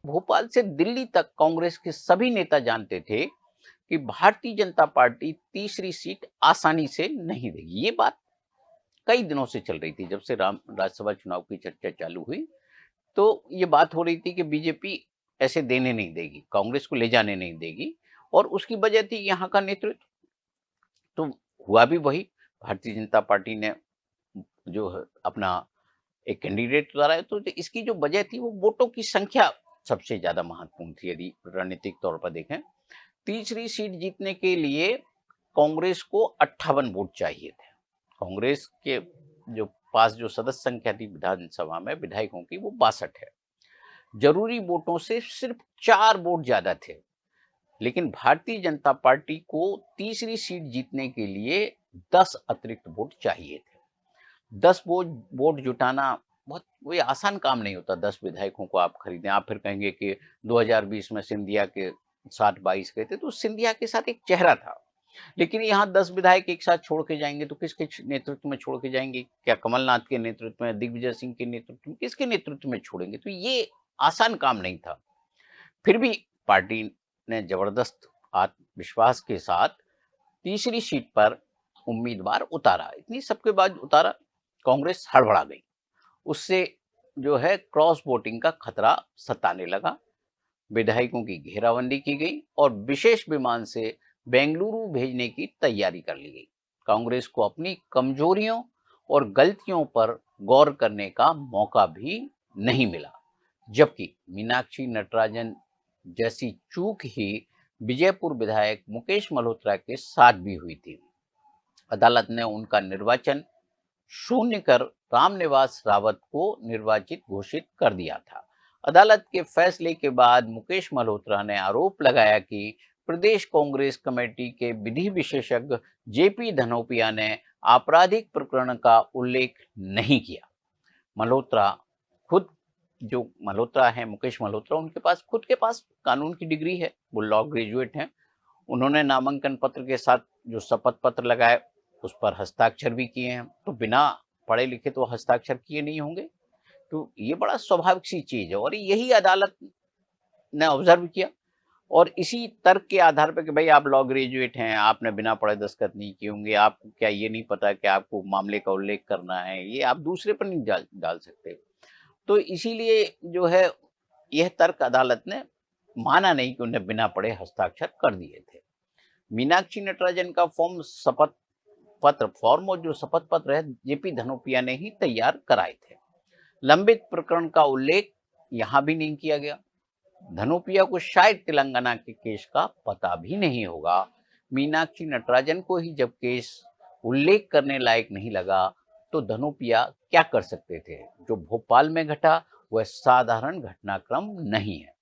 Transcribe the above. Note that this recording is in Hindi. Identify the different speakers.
Speaker 1: भोपाल से दिल्ली तक कांग्रेस के सभी नेता जानते थे कि भारतीय जनता पार्टी तीसरी सीट आसानी से नहीं देगी। ये बात कई दिनों से चल रही थी। जब से राम राज्यसभा चुनाव की चर्चा चालू हुई, तो ये बात हो रही थी कि बीजेपी ऐसे देने नहीं देगी, कांग्रेस को ले जाने नहीं देगी। और उसकी वजह थी यहाँ का नेतृत्व। तो हुआ भी वही। भारतीय जनता पार्टी ने जो है अपना एक कैंडिडेट उतारा है, तो इसकी जो वजह थी वो वोटों की संख्या सबसे ज्यादा महत्वपूर्ण थी। यदि रणनीतिक तौर पर देखें, तीसरी सीट जीतने के लिए कांग्रेस को 58 वोट चाहिए थे। कांग्रेस के जो पास जो सदस्य संख्या थी विधानसभा में विधायकों की, वो 62 है। जरूरी वोटों से सिर्फ 4 वोट ज्यादा थे। लेकिन भारतीय जनता पार्टी को तीसरी सीट जीतने के लिए 10 अतिरिक्त वोट चाहिए थे। 10 वोट जुटाना बहुत कोई आसान काम नहीं होता। 10 विधायकों को आप खरीदें। आप फिर कहेंगे कि 2020 में सिंधिया के साथ 22 गए थे, तो सिंधिया के साथ एक चेहरा था। लेकिन यहाँ 10 विधायक एक साथ छोड़ के जाएंगे तो किसके नेतृत्व में छोड़ के जाएंगे? क्या कमलनाथ के नेतृत्व में, दिग्विजय सिंह के नेतृत्व में, किसके नेतृत्व में छोड़ेंगे? तो ये आसान काम नहीं था। फिर भी पार्टी ने जबरदस्त आत्मविश्वास के साथ तीसरी सीट पर उम्मीदवार उतारा। इतनी सबके बाद उतारा, कांग्रेस हड़बड़ा गई। उससे जो है क्रॉस वोटिंग का खतरा सताने लगा। विधायकों की घेराबंदी की गई और विशेष विमान से बेंगलुरु भेजने की तैयारी कर ली गई। कांग्रेस को अपनी कमजोरियों और गलतियों पर गौर करने का मौका भी नहीं मिला। जबकि मीनाक्षी नटराजन जैसी चूक ही विजयपुर विधायक मुकेश मल्होत्रा के साथ भी हुई थी। अदालत ने उनका निर्वाचन शून्य कर रामनिवास रावत को निर्वाचित घोषित कर दिया था। अदालत के फैसले के बाद मुकेश मल्होत्रा ने आरोप लगाया कि प्रदेश कांग्रेस कमेटी के विधि विशेषज्ञ जेपी धनोपिया ने आपराधिक प्रकरण का उल्लेख नहीं किया। मल्होत्रा खुद जो मल्होत्रा है, मुकेश मल्होत्रा, उनके पास खुद के पास कानून की डिग्री है, वो लॉ ग्रेजुएट हैं। उन्होंने नामांकन पत्र के साथ जो शपथ पत्र लगाए उस पर हस्ताक्षर भी किए हैं। तो बिना पढ़े लिखे तो हस्ताक्षर किए नहीं होंगे। तो ये बड़ा स्वाभाविक सी चीज है और यही अदालत ने ऑब्जर्व किया। और इसी तर्क के आधार पर कि भाई आप लॉ ग्रेजुएट हैं, आपने बिना पढ़े दस्तखत नहीं किए होंगे, आपको क्या ये नहीं पता कि आपको मामले का उल्लेख करना है, ये आप दूसरे पर नहीं डाल सकते। तो इसीलिए जो है यह तर्क अदालत ने माना नहीं कि उन्हें बिना पढ़े हस्ताक्षर कर दिए थे। मीनाक्षी नटराजन का फॉर्म और जो शपथ पत्र है जेपी धनोपिया ने ही तैयार कराए थे। लंबित प्रकरण का उल्लेख यहां भी नहीं किया गया। धनोपिया को शायद तेलंगाना के केस का पता भी नहीं होगा। मीनाक्षी नटराजन को ही जब केस उल्लेख करने लायक नहीं लगा, तो धनोपिया क्या कर सकते थे? जो भोपाल में घटा वह साधारण घटनाक्रम नहीं है।